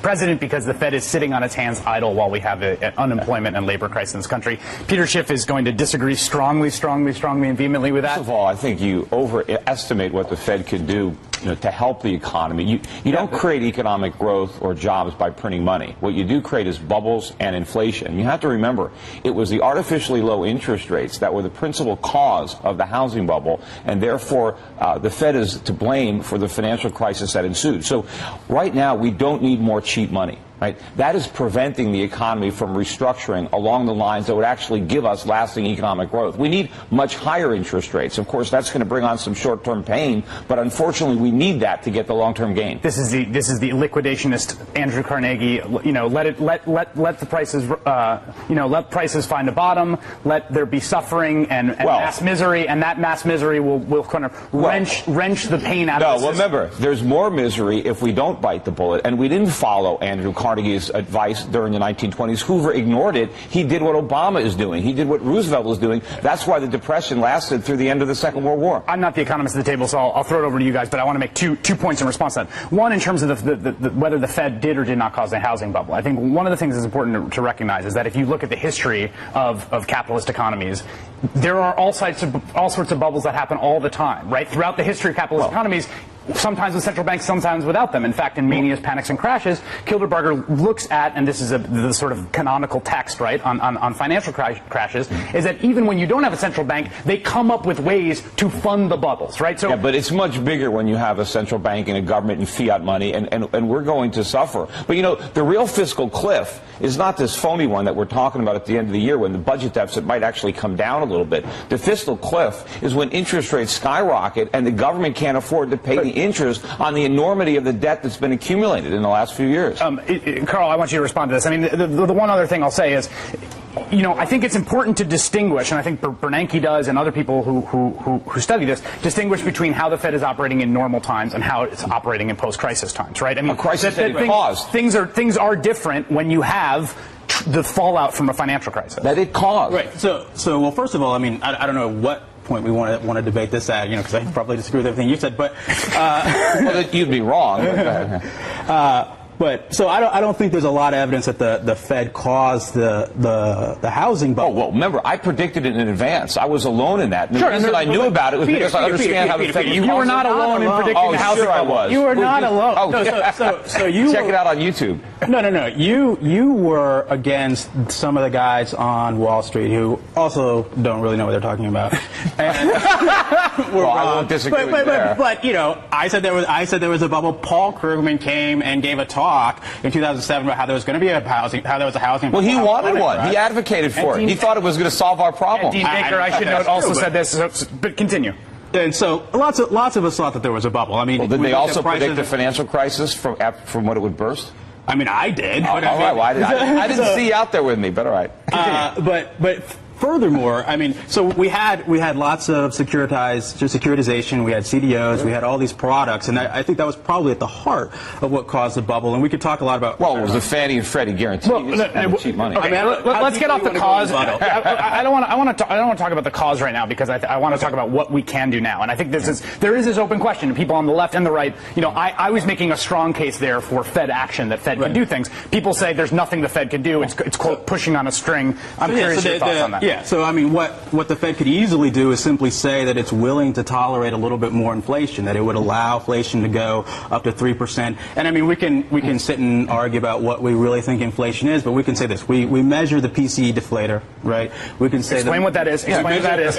president because the Fed is sitting on its hands idle while we have an unemployment and labor crisis in this country. Peter Schiff is going to disagree strongly and vehemently with that. First of all, I think you overestimate what the Fed could do to help the economy. You don't create economic growth or jobs by printing money. What you do create is bubbles and inflation. You have to remember, it was the artificially low interest rates that were the principal cause of the housing bubble, and therefore the Fed is to blame for the financial crisis that ensued. So right now, we don't need more cheap money. Right? That is preventing the economy from restructuring along the lines that would actually give us lasting economic growth. We need much higher interest rates. Of course, that's going to bring on some short-term pain, but unfortunately, we need that to get the long-term gain. This is the liquidationist Andrew Carnegie. Let the prices let prices find a bottom. Let there be suffering and mass misery, and that mass misery will kind of wrench the pain out of the system. Remember, there's more misery if we don't bite the bullet, and we didn't follow Andrew Carnegie's advice during the 1920s. Hoover ignored it. He did what Obama is doing. He did what Roosevelt was doing. That's why the Depression lasted through the end of the Second World War. I'm not the economist at the table, so I'll throw it over to you guys, but I want to make two points in response to that. One, in terms of whether the Fed did or did not cause the housing bubble. I think one of the things that's important to recognize is that if you look at the history of capitalist economies, there are all sorts of bubbles that happen all the time, right? Throughout the history of capitalist economies, sometimes with central banks, sometimes without them. In fact, in Manias, Panics, and Crashes, Kilderbarger looks at, and this is the sort of canonical text, right, on financial crashes, is that even when you don't have a central bank, they come up with ways to fund the bubbles, right? So, yeah, but it's much bigger when you have a central bank and a government and fiat money, and we're going to suffer. But, the real fiscal cliff is not this phony one that we're talking about at the end of the year when the budget deficit might actually come down a little bit. The fiscal cliff is when interest rates skyrocket and the government can't afford to pay the interest on the enormity of the debt that's been accumulated in the last few years. Carl, I want you to respond to this. I mean, the one other thing I'll say is, I think it's important to distinguish, and I think Bernanke does, and other people who study this, distinguish between how the Fed is operating in normal times and how it's operating in post-crisis times, right? I mean, a crisis that it caused. Things are different when you have the fallout from a financial crisis that it caused. Right. So well, first of all, I mean, I don't know what point we want to debate this at, because I probably disagree with everything you said, but well, you'd be wrong. But so I don't think there's a lot of evidence that the Fed caused the housing bubble. Oh, well, remember, I predicted it in advance. I was alone in that. And the reason I knew about it was because I understand how the Fed. You were not alone in predicting the housing bubble. I was. You were not alone. Oh, so you check it out on YouTube. No. You were against some of the guys on Wall Street who also don't really know what they're talking about. And well, I won't disagree with you there. But I said there was a bubble. Paul Krugman came and gave a talk in 2007 about how there was going to be a housing bubble. Well, he wanted one. He advocated for it. He thought it was going to solve our problem. Dean Baker, I should note, also said this. But continue. And so lots of us thought that there was a bubble. I mean, well, did they also predict a financial crisis from what it would burst? I mean, I did. All right. Well, I didn't see you out there with me, but all right. But furthermore, I mean, so we had lots of securitization, we had CDOs, we had all these products, and I think that was probably at the heart of what caused the bubble. And we could talk a lot about. Well, it was the Fannie and Freddie guarantee. Cheap money. Okay, I mean, let's get off the cause. I don't want to talk about the cause right now because I want to talk about what we can do now. And I think there is this open question. And people on the left and the right, I was making a strong case there for Fed action, that Fed can do things. People say there's nothing the Fed can do. It's quote pushing on a string. I'm curious your thoughts on that. Yeah, so I mean, what the Fed could easily do is simply say that it's willing to tolerate a little bit more inflation, that it would allow inflation to go up to 3%. And I mean, we can sit and argue about what we really think inflation is, but we can say this: we measure the PCE deflator, right? We can say explain what that is. Explain what that is.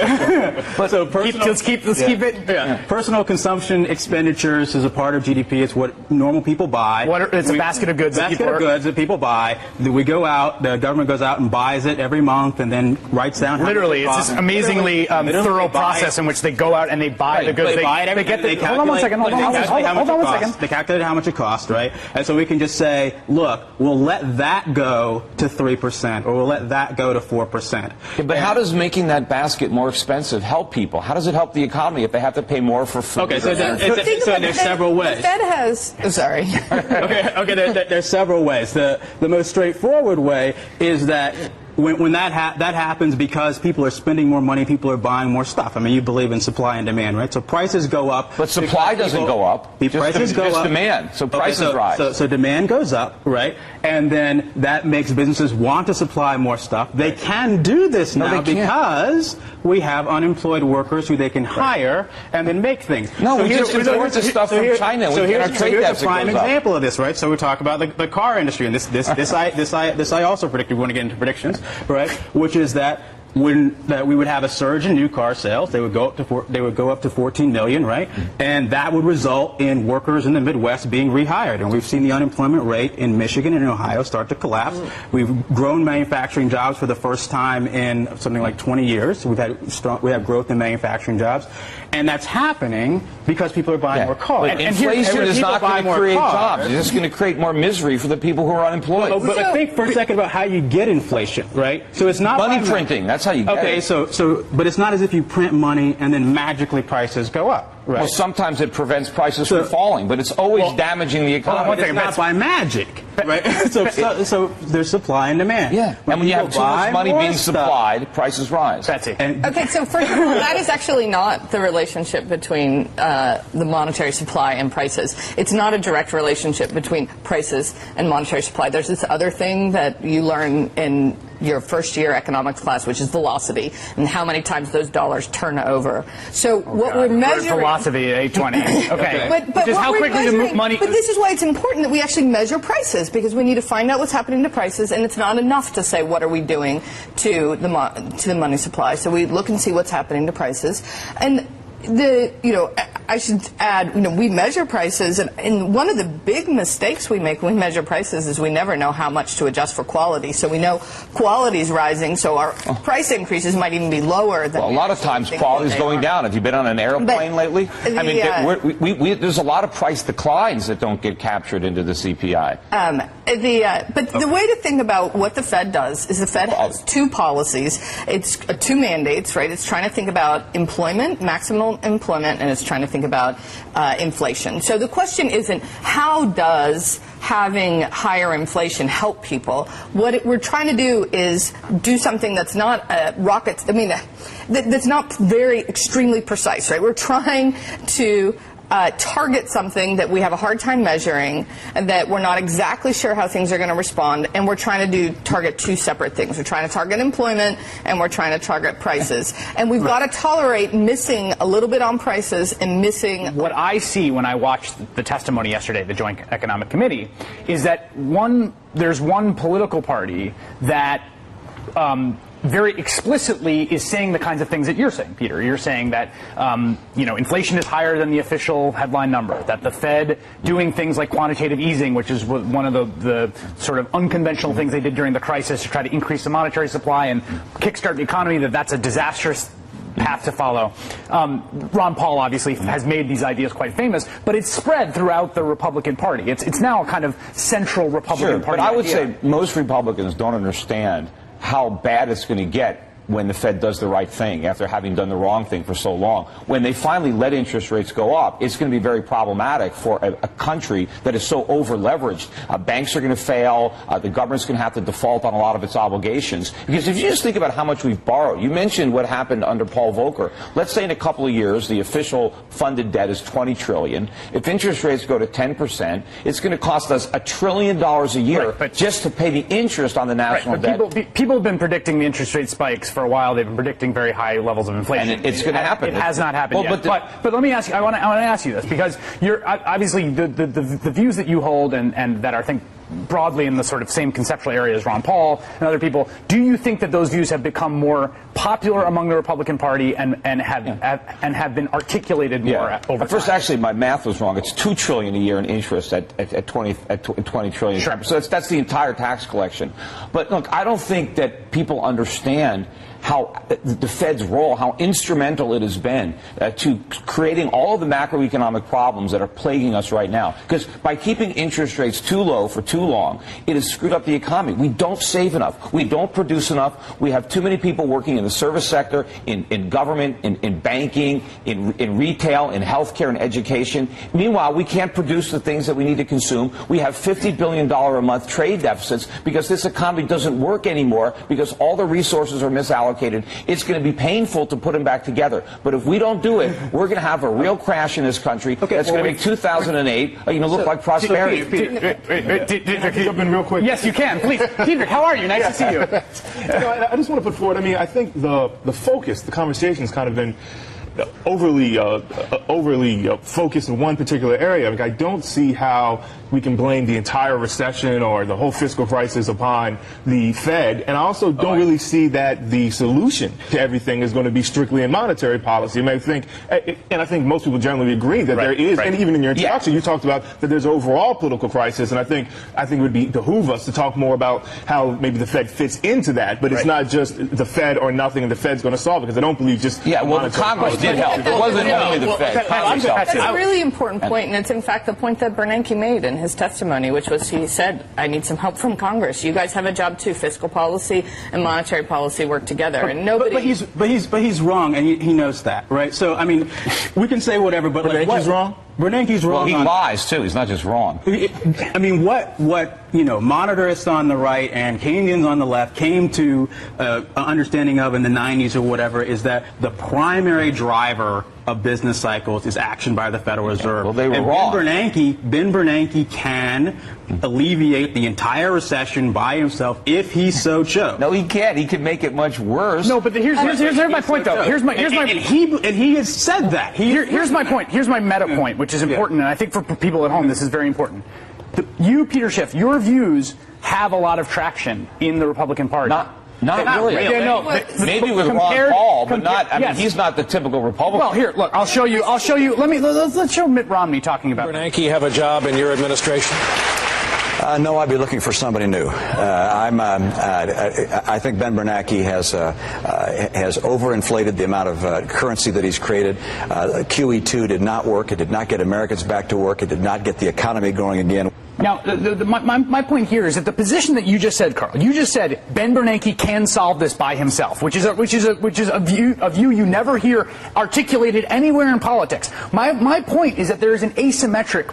So let's keep it. Yeah. Personal consumption expenditures is a part of GDP. It's what normal people buy. It's a basket of goods. That people buy. We go out. The government goes out and buys it every month, and then writes down. Literally, it's this amazingly thorough process in which they go out and they buy the goods. They buy it. Hold on one second. Hold on one second. They calculate how much it costs, right? And so we can just say, look, we'll let that go to 3%, or we'll let that go to 4%. Yeah, but how does making that basket more expensive help people? How does it help the economy if they have to pay more for food? Okay, so there's several ways. The Fed has. Okay. There's several ways. The most straightforward way is that when that happens because people are spending more money, people are buying more stuff. I mean, you believe in supply and demand, right? So prices go up. But supply doesn't go up. Prices go up. Demand. So prices rise. So demand goes up, right? And then that makes businesses want to supply more stuff. They can do this now because we have unemployed workers who they can hire and then make things. No, we just import the stuff from China. So here's a prime example of this, right? So we talk about the car industry, and this I also predicted. We want to get into predictions, right? Which is that we would have a surge in new car sales. They would go up to 14 million, right? And that would result in workers in the Midwest being rehired. And we've seen the unemployment rate in Michigan and Ohio start to collapse. We've grown manufacturing jobs for the first time in something like 20 years. We have growth in manufacturing jobs, and that's happening because people are buying more cars. And inflation is not going to create jobs. It's just going to create more misery for the people who are unemployed. But think for a second about how you get inflation, right? So it's not money printing. That's how you get it. But it's not as if you print money and then magically prices go up. Right. Well, sometimes it prevents prices from falling, but it's always damaging the economy. It's not by magic, right? so there's supply and demand. Yeah, and when you have too much money being supplied, prices rise. That's it. Okay, so first of all, that is actually not the relationship between the monetary supply and prices. It's not a direct relationship between prices and monetary supply. There's this other thing that you learn in your first year economics class, which is velocity, and how many times those dollars turn over. So what we're measuring... Velocity, 820. Okay. But just how quickly the money... But this is why it's important that we actually measure prices, because we need to find out what's happening to prices, and it's not enough to say what are we doing to the money supply. So we look and see what's happening to prices. And I should add, we measure prices, and one of the big mistakes we make when we measure prices is we never know how much to adjust for quality. So we know quality is rising, so our price increases might even be lower than. Well, a lot of times quality is going down. Have you been on an airplane lately? I mean, there's a lot of price declines that don't get captured into the CPI. But the way to think about what the Fed does is the Fed has two policies. It's two mandates, right? It's trying to think about employment, maximum employment, and it's trying to think about inflation. So the question isn't how does having higher inflation help people. What we're trying to do is do something that's not rocket. I mean, that's not very extremely precise, right? We're trying to target something that we have a hard time measuring, and that we're not exactly sure how things are going to respond, and we're trying to target two separate things. We're trying to target employment, and we're trying to target prices. And we've got to tolerate missing a little bit on prices and missing... What I see when I watched the testimony yesterday, the Joint Economic Committee, is that there's one political party that very explicitly is saying the kinds of things that you're saying, Peter. You're saying that inflation is higher than the official headline number, that the Fed doing things like quantitative easing, which is one of the sort of unconventional things they did during the crisis to try to increase the monetary supply and kickstart the economy, that's a disastrous path to follow. Ron Paul obviously has made these ideas quite famous, but it's spread throughout the Republican Party. It's now a kind of central Republican Party but I would idea. say most Republicans don't understand how bad it's going to get when the Fed does the right thing after having done the wrong thing for so long. When they finally let interest rates go up, it's going to be very problematic for a country that is so over-leveraged. Banks are going to fail. The government's going to have to default on a lot of its obligations. Because if you just think about how much we've borrowed, you mentioned what happened under Paul Volcker. Let's say in a couple of years, the official funded debt is $20 trillion. If interest rates go to 10%, it's going to cost us $1 trillion a year just to pay the interest on the national debt. People have been predicting the interest rate spikes for a while. They've been predicting very high levels of inflation. And it's going to happen. It has not happened yet. But let me ask you. I want to ask you this, because you're obviously the views that you hold and that are, I think, broadly in the sort of same conceptual area as Ron Paul and other people. Do you think that those views have become more popular among the Republican Party and have been articulated more over time? First, actually, my math was wrong. It's $2 trillion a year in interest at 20 trillion. Sure. So that's the entire tax collection. But look, I don't think that people understand how the Fed's role, how instrumental it has been to creating all of the macroeconomic problems that are plaguing us right now. Because by keeping interest rates too low for too long, it has screwed up the economy. We don't save enough. We don't produce enough. We have too many people working in the service sector, in government, in banking, in retail, in healthcare and education. Meanwhile, we can't produce the things that we need to consume. We have $50 billion a month trade deficits because this economy doesn't work anymore because all the resources are misallocated. It's going to be painful to put them back together. But if we don't do it, we're going to have a real crash in this country. That's going to make 2008 look like prosperity. Peter, can I jump in real quick? Yes, you can. Please. Peter, how are you? Nice to see you. I just want to put forward, I think the focus, the conversation has kind of been overly focused in one particular area. I don't see how we can blame the entire recession or the whole fiscal crisis upon the Fed. And I also don't really see that the solution to everything is going to be strictly in monetary policy. I think most people generally agree that there is, and even in your introduction, you talked about that there's an overall political crisis. And I think it would behoove us to talk more about how maybe the Fed fits into that. But it's not just the Fed or nothing, and the Fed's going to solve it, because I don't believe just the Congress did help. It wasn't only the Fed. That's a really important point, and it's in fact the point that Bernanke made in his testimony, which was he said, I need some help from Congress. You guys have a job too. Fiscal policy and monetary policy work together, and nobody. But he's wrong, and he knows that, right? So we can say whatever, but Bernanke's wrong. Bernanke's wrong. Well, he lies too. He's not just wrong. What monetarists on the right and Keynesians on the left came to understanding of in the 90s or whatever is that the primary driver of business cycles is action by the Federal Reserve. Well, they were wrong. Ben Bernanke can alleviate the entire recession by himself if he so chose. No, he can't. He can make it much worse. No, but here's my point, though. And he has said that. Here's my point. Here's my meta point, which is important, and I think for people at home this is very important. You, Peter Schiff, your views have a lot of traction in the Republican Party. Not really. Yeah, no, maybe with Ron Paul, but not. He's not the typical Republican. Well, here, look. I'll show you. Let's show Mitt Romney talking about. Bernanke have a job in your administration? No, I'd be looking for somebody new. I think Ben Bernanke has overinflated the amount of currency that he's created. QE2 did not work. It did not get Americans back to work. It did not get the economy going again. Now, my point here is that the position that you just said, Carl, you just said Ben Bernanke can solve this by himself, which is a view you never hear articulated anywhere in politics. My point is that there is an asymmetry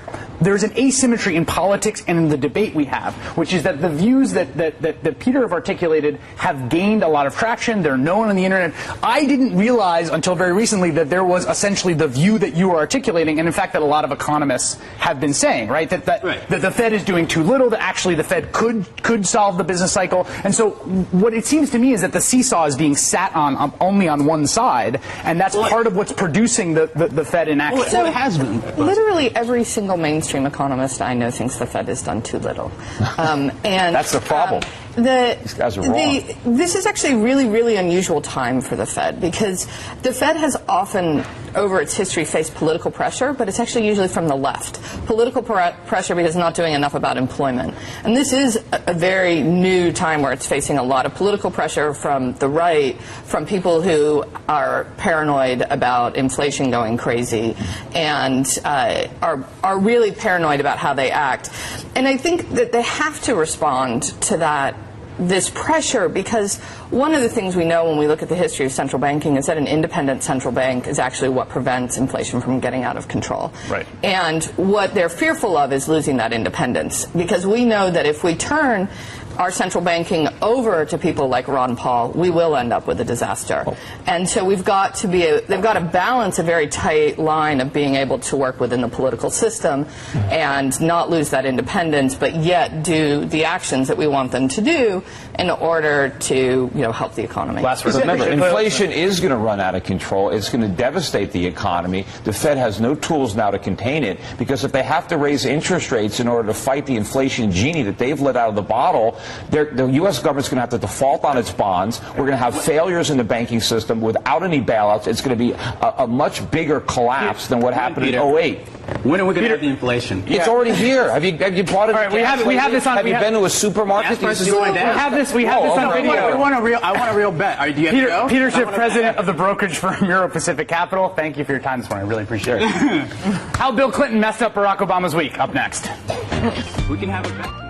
in politics and in the debate we have, which is that the views that Peter have articulated have gained a lot of traction. They're known on the internet. I didn't realize until very recently that there was essentially the view that you were articulating, and in fact that a lot of economists have been saying, right? That the Fed is doing too little, that actually the Fed could solve the business cycle. And so what it seems to me is that the seesaw is being sat on only on one side, and that's part of what's producing the Fed in action. So it has been. Literally every single mainstream economist I know thinks the Fed has done too little. And that's the problem. These guys are wrong. This is actually a really, really unusual time for the Fed, because the Fed has often, over its history, faced political pressure, but it's actually usually from the left. Political pressure because it's not doing enough about employment. And this is a very new time where it's facing a lot of political pressure from the right, from people who are paranoid about inflation going crazy and are really paranoid about how they act. And I think that they have to respond to this pressure, because one of the things we know when we look at the history of central banking is that an independent central bank is actually what prevents inflation from getting out of control. Right. And what they're fearful of is losing that independence, because we know that if we turn our central banking over to people like Ron Paul, we will end up with a disaster. And so they've got to balance a very tight line of being able to work within the political system and not lose that independence, but yet do the actions that we want them to do in order to help the economy. Remember, inflation is going to run out of control. It's going to devastate the economy. The Fed has no tools now to contain it, because if they have to raise interest rates in order to fight the inflation genie that they've let out of the bottle, the U.S. government's going to have to default on its bonds. We're going to have failures in the banking system without any bailouts. It's going to be a much bigger collapse than what happened in 2008. When are we going to have the inflation? It's already here. Have you bought it? All right, we have this on. Have you been to a supermarket? We have this on video. I want a real bet. Do you have Peter Schiff, president of the brokerage firm Euro Pacific Capital. Thank you for your time this morning. I really appreciate it. How Bill Clinton messed up Barack Obama's week. Up next. We can have a bet.